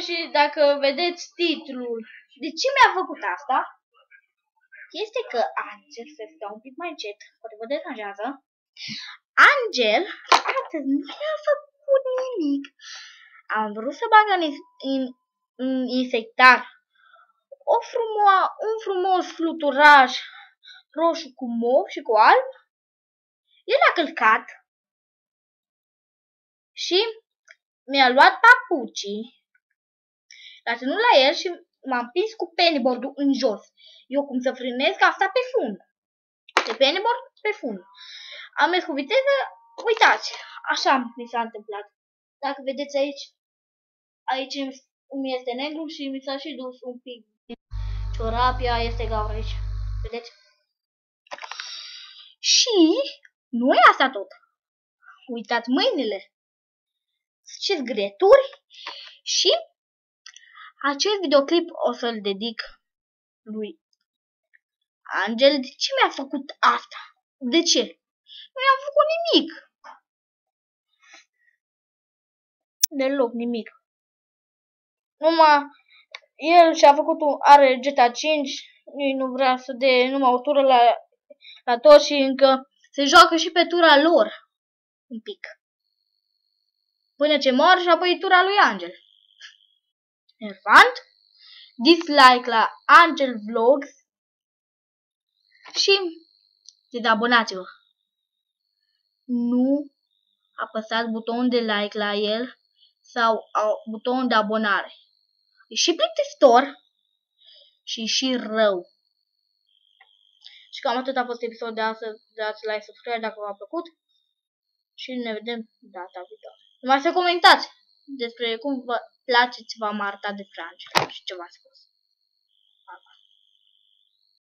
și dacă vedeți titlul, de ce mi-a făcut asta? Este că Angel, să stau un pic mai încet, poate vă deranjează. Angel, astăzi nu mi-a făcut nimic. Am vrut să bag în insectar un frumos fluturaj roșu cu mov și cu alb. El a călcat și mi-a luat papucii, l-a ținut la el și m-a împins cu pennyboard-ul în jos. Eu cum să frânez, că asta pe fund. De pennyboard pe fund. Am mers cu viteză, uitați, așa mi s-a întâmplat. Dacă vedeți aici îmi este negru și mi s-a și dus un pic. Ciorapia este gaură aici. Vedeți? Și nu e asta tot. Uitați mâinile. Ce zgreturi. Și acest videoclip o să-l dedic lui Angel. De ce mi-a făcut asta? De ce? Nu i-am făcut nimic. Deloc nimic. Numai el și-a făcut are GTA 5. Nu vrea să dea numai o tură la toți și încă se joacă și pe tura lor. Un pic. Până ce mor și apoi tura lui Angel. Nervant. Dislike la Angel Vlogs. Și abonați-vă. Nu apăsați butonul de like la el sau butonul de abonare. E și plictisitor și rău. Și cam atât a fost episodul de astăzi. Dați like, subscribe dacă v-a plăcut. Și ne vedem data viitoare. Numai să comentați despre cum vă place ce v-am arătat de Angel și ce v-a spus.